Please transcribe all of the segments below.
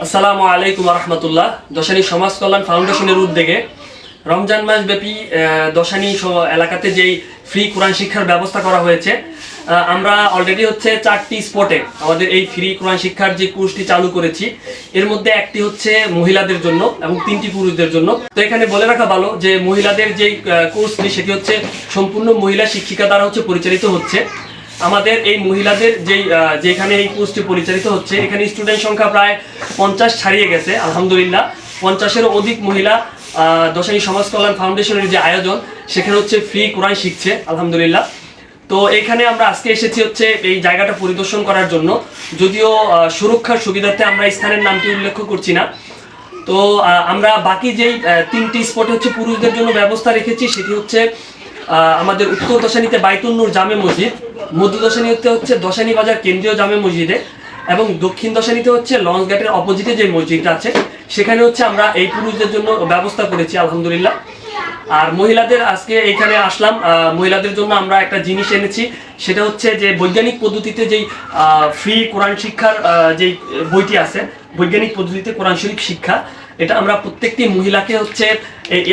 আসসালামু আলাইকুম রহমতুল্লাহ। দশানী সমাজ কল্যাণ ফাউন্ডেশনের উদ্যোগে রমজান মাস ব্যাপী দশানী এলাকাতে যেই ফ্রি কোরআন শিক্ষার ব্যবস্থা করা হয়েছে, আমরা অলরেডি হচ্ছে 4টি স্পটে আমাদের এই ফ্রি কোরআন শিক্ষার যে কোর্সটি চালু করেছি। এর মধ্যে একটি হচ্ছে মহিলাদের জন্য এবং 3টি পুরুষদের জন্য। তো এখানে বলে রাখা ভালো যে মহিলাদের যেই কোর্সটি সেটি হচ্ছে সম্পূর্ণ মহিলা শিক্ষিকা দ্বারা হচ্ছে পরিচালিত হচ্ছে। আমাদের এই মহিলাদের যেখানে এই কোর্সটি পরিচালিত হচ্ছে, এখানে স্টুডেন্ট সংখ্যা প্রায় 50 ছাড়িয়ে গেছে আলহামদুলিল্লাহ। 50-এরও অধিক মহিলা দশানী সমাজ কল্যাণ ফাউন্ডেশনের যে আয়োজন, সেখানে হচ্ছে ফ্রি কোরআন শিখছে আলহামদুলিল্লাহ। তো এখানে আমরা আজকে এসেছি হচ্ছে এই জায়গাটা পরিদর্শন করার জন্য। যদিও সুরক্ষার সুবিধার্থে আমরা স্থানের নামটি উল্লেখ করছি না। তো আমরা বাকি যেই 3টি স্পটে হচ্ছে পুরুষদের জন্য ব্যবস্থা রেখেছি, সেটি হচ্ছে আমাদের উত্তর দশানীতে বাইতুন নূর জামে মসজিদ, মধ্য দশানীতে হচ্ছে দশানী বাজার কেন্দ্রীয় জামে মসজিদে, এবং দক্ষিণ দশানীতে হচ্ছে লঞ্চ ঘাটের অপোজিটে যে মসজিদটা আছে সেখানে হচ্ছে আমরা এই পুরুষদের জন্য ব্যবস্থা করেছি আলহামদুলিল্লাহ। আর মহিলাদের আজকে এইখানে আসলাম, মহিলাদের জন্য আমরা একটা জিনিস এনেছি, সেটা হচ্ছে যে বৈজ্ঞানিক পদ্ধতিতে যেই ফ্রি কোরআন শিক্ষার যেই বইটি আছে, বৈজ্ঞানিক পদ্ধতিতে কোরআন শরীফ শিক্ষা, এটা আমরা প্রত্যেকটি মহিলাকে হচ্ছে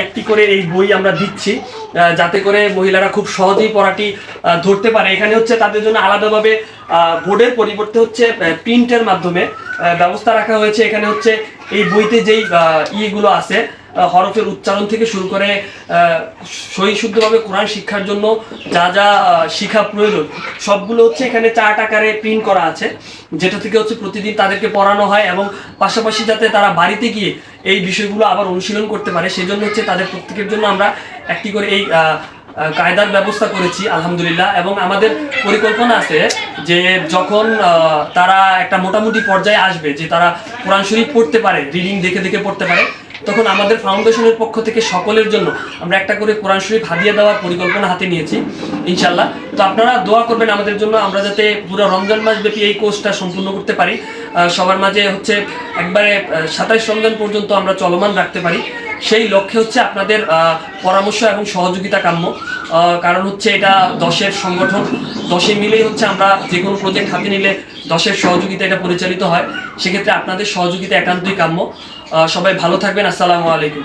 একটি করে এই বই আমরা দিচ্ছি, যাতে করে মহিলারা খুব সহজেই পড়াটি ধরতে পারে। এখানে হচ্ছে তাদের জন্য আলাদাভাবে বোর্ডের পরিবর্তে হচ্ছে প্রিন্টের মাধ্যমে ব্যবস্থা রাখা হয়েছে। এখানে হচ্ছে এই বইতে যেই ইয়েগুলো আছে, হরফের উচ্চারণ থেকে শুরু করে সহি শুদ্ধভাবে কোরআন শিক্ষার জন্য যা যা শিক্ষা প্রয়োজন, সবগুলো হচ্ছে এখানে চার্ট আকারে প্রিন্ট করা আছে, যেটা থেকে হচ্ছে প্রতিদিন তাদেরকে পড়ানো হয়, এবং পাশাপাশি যাতে তারা বাড়িতে গিয়ে এই বিষয়গুলো আবার অনুশীলন করতে পারে, সেই জন্য হচ্ছে তাদের প্রত্যেকের জন্য আমরা একটি করে এই কায়দার ব্যবস্থা করেছি আলহামদুলিল্লাহ। এবং আমাদের পরিকল্পনা আছে যে যখন তারা একটা মোটামুটি পর্যায়ে আসবে, যে তারা কোরআন শরীফ পড়তে পারে, রিডিং দেখে দেখে পড়তে পারে, তখন আমাদের ফাউন্ডেশনের পক্ষ থেকে সকলের জন্য আমরা একটা করে কোরআন শরীফ হাদিয়া দেওয়ার পরিকল্পনা হাতে নিয়েছি ইনশাল্লাহ। তো আপনারা দোয়া করবেন আমাদের জন্য, আমরা যাতে পুরো রমজান মাস ব্যাপী এই কোর্সটা সম্পূর্ণ করতে পারি, সবার মাঝে হচ্ছে একবারে 27 রমজান পর্যন্ত আমরা চলমান রাখতে পারি। সেই লক্ষ্যে হচ্ছে আপনাদের পরামর্শ এবং সহযোগিতা কাম্য। কারণ হচ্ছে এটা 10-এর সংগঠন, 10-এ মিলেই হচ্ছে আমরা যে কোনো প্রজেক্ট হাতে নিলে 10-এর সহযোগিতা এটা পরিচালিত হয়। সেক্ষেত্রে আপনাদের সহযোগিতা একান্তই কাম্য। সবাই ভালো থাকবেন। আসসালামু আলাইকুম।